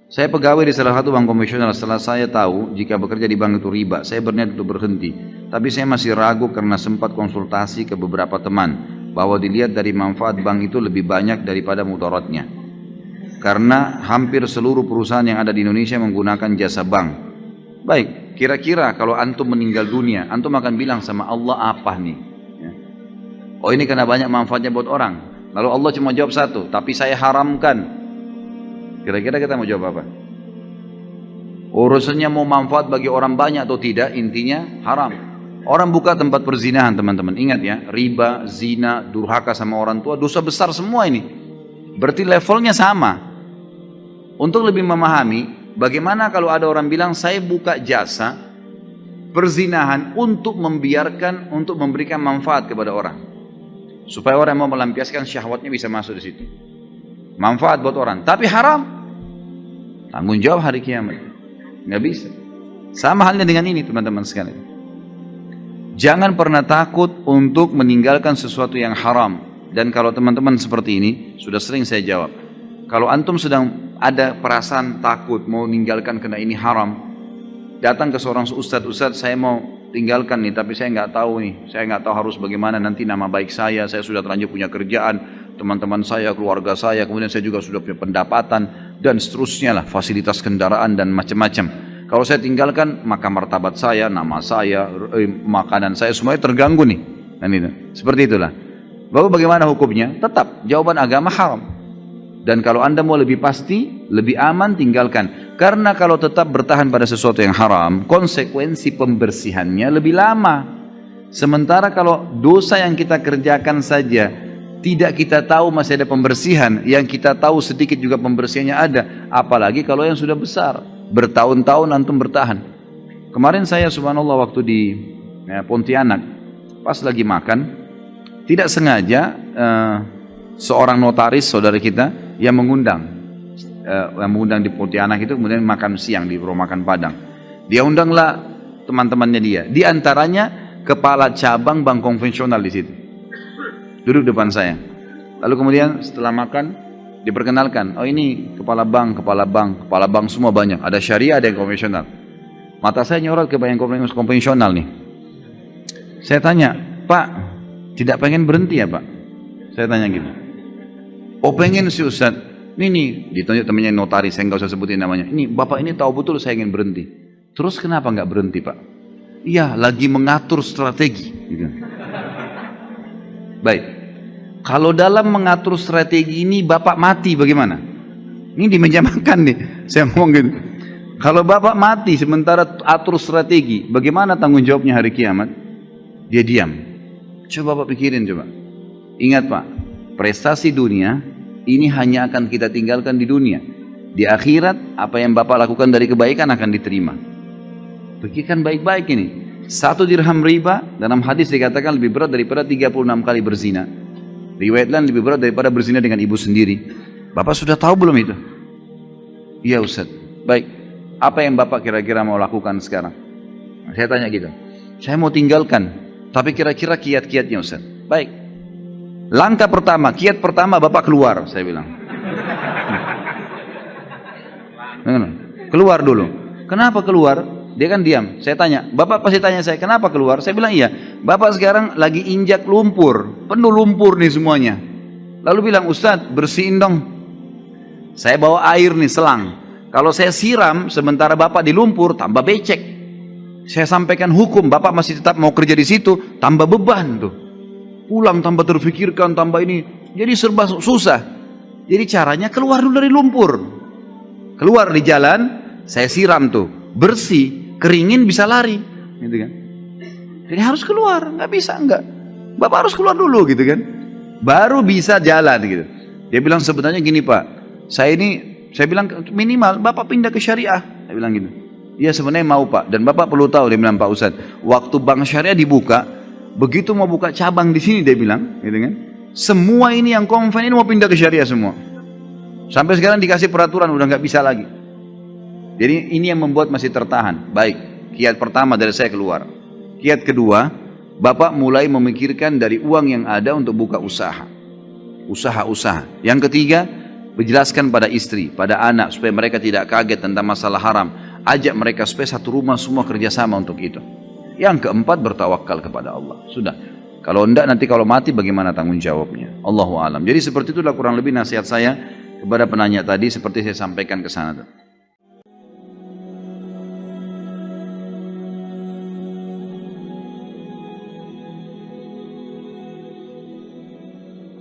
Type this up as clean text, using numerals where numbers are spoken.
Saya pegawai di salah satu bank konvensional. Setelah saya tahu jika bekerja di bank itu riba, saya berniat untuk berhenti. Tapi saya masih ragu karena sempat konsultasi ke beberapa teman bahwa dilihat dari manfaat bank itu lebih banyak daripada mudaratnya. Karena hampir seluruh perusahaan yang ada di Indonesia menggunakan jasa bank. Baik, kira-kira kalau antum meninggal dunia, antum akan bilang sama Allah apa nih? Ya. Oh, ini karena banyak manfaatnya buat orang. Lalu Allah cuma jawab satu, tapi saya haramkan. Kira-kira kita mau jawab apa? Urusannya mau manfaat bagi orang banyak atau tidak, intinya haram. Orang buka tempat perzinahan, teman-teman, ingat ya, riba, zina, durhaka sama orang tua, dosa besar semua ini. Berarti levelnya sama. Untuk lebih memahami, bagaimana kalau ada orang bilang saya buka jasa perzinahan untuk memberikan manfaat kepada orang, supaya orang mau melampiaskan syahwatnya bisa masuk di situ. Manfaat buat orang, tapi haram. Tanggung jawab hari kiamat. Nggak bisa. Sama halnya dengan ini, teman-teman sekalian. Jangan pernah takut untuk meninggalkan sesuatu yang haram. Dan kalau teman-teman seperti ini, sudah sering saya jawab. Kalau antum sedang ada perasaan takut mau meninggalkan karena ini haram, datang ke seorang ustadz, saya mau tinggalkan nih, tapi saya nggak tahu nih, saya nggak tahu harus bagaimana nanti nama baik saya sudah terlanjur punya kerjaan, teman-teman saya, keluarga saya, kemudian saya juga sudah punya pendapatan, dan seterusnya lah, fasilitas kendaraan dan macam-macam. Kalau saya tinggalkan, maka martabat saya, nama saya, makanan saya, semuanya terganggu nih. Dan itu, seperti itulah. Lalu bagaimana hukumnya? Tetap, jawaban agama haram. Dan kalau anda mau lebih pasti, lebih aman, tinggalkan. Karena kalau tetap bertahan pada sesuatu yang haram, konsekuensi pembersihannya lebih lama. Sementara kalau dosa yang kita kerjakan saja, tidak kita tahu masih ada pembersihan, yang kita tahu sedikit juga pembersihannya ada, apalagi kalau yang sudah besar, bertahun-tahun antum bertahan. Kemarin saya subhanallah waktu di Pontianak, pas lagi makan, tidak sengaja seorang notaris saudara kita yang mengundang di Pontianak itu, kemudian makan siang di rumah makan Padang. Dia undanglah teman-temannya dia, di antaranya kepala cabang bank konvensional di situ. Duduk depan saya. Lalu kemudian setelah makan diperkenalkan, oh ini kepala bank semua banyak. Ada syariah, ada yang konvensional. Mata saya nyorot ke bank konvensional nih. Saya tanya, Pak, tidak pengen berhenti ya Pak? Saya tanya gitu. Oh pengen sih Ustaz. Ini ditunjuk temannya notaris, saya nggak usah sebutin namanya. Ini Bapak ini tahu betul saya ingin berhenti. Terus kenapa nggak berhenti Pak? Iya, lagi mengatur strategi. Gitu. Baik. Kalau dalam mengatur strategi ini Bapak mati bagaimana? Ini di meja makan nih, saya ngomong gitu. Kalau Bapak mati sementara atur strategi, bagaimana tanggung jawabnya hari kiamat? Dia diam. Coba Bapak pikirin coba. Ingat Pak, prestasi dunia ini hanya akan kita tinggalkan di dunia. Di akhirat, apa yang Bapak lakukan dari kebaikan akan diterima. Pikirkan baik-baik ini. 1 dirham riba, dalam hadis dikatakan lebih berat daripada 36 kali berzina. Riwayat lain lebih berat daripada berzina dengan ibu sendiri. Bapak sudah tahu belum itu? Iya Ustaz. Baik. Apa yang Bapak kira-kira mau lakukan sekarang? Saya tanya gitu. Saya mau tinggalkan. Tapi kira-kira kiat-kiatnya Ustaz. Baik. Langkah pertama, kiat pertama Bapak keluar, saya bilang. Keluar dulu. Kenapa keluar? Dia kan diam. Saya tanya, Bapak pasti tanya saya, kenapa keluar? Saya bilang iya. Bapak sekarang lagi injak lumpur, penuh lumpur nih semuanya. Lalu bilang, Ustadz bersihin dong. Saya bawa air nih, selang. Kalau saya siram, sementara Bapak di lumpur, tambah becek. Saya sampaikan hukum, Bapak masih tetap mau kerja di situ, tambah beban tuh. Pulang tambah terfikirkan, tambah ini. Jadi serba susah. Jadi caranya keluar dulu dari lumpur. Keluar di jalan, saya siram tuh. Bersih, keringin bisa lari. Gitu kan. Jadi harus keluar, nggak bisa enggak. Bapak harus keluar dulu gitu kan. Baru bisa jalan gitu. Dia bilang sebenarnya gini Pak. Saya bilang minimal Bapak pindah ke syariah. Saya bilang gitu. Iya sebenarnya mau Pak. Dan Bapak perlu tahu, dia bilang Pak Ustadz. Waktu bank syariah dibuka, begitu mau buka cabang di sini dia bilang, gitu kan. Semua ini yang konven ini mau pindah ke syariah semua. Sampai sekarang dikasih peraturan udah nggak bisa lagi. Jadi ini yang membuat masih tertahan. Baik, kiat pertama dari saya keluar. Kiat kedua, Bapak mulai memikirkan dari uang yang ada untuk buka usaha. Usaha-usaha. Yang ketiga, Jelaskan pada istri, pada anak, supaya mereka tidak kaget tentang masalah haram. Ajak mereka supaya satu rumah semua kerjasama untuk itu. Yang keempat, bertawakal kepada Allah. Sudah. Kalau enggak, nanti kalau mati bagaimana tanggung jawabnya? Allahu a'lam. Jadi seperti itulah kurang lebih nasihat saya kepada penanya tadi, seperti saya sampaikan ke sana.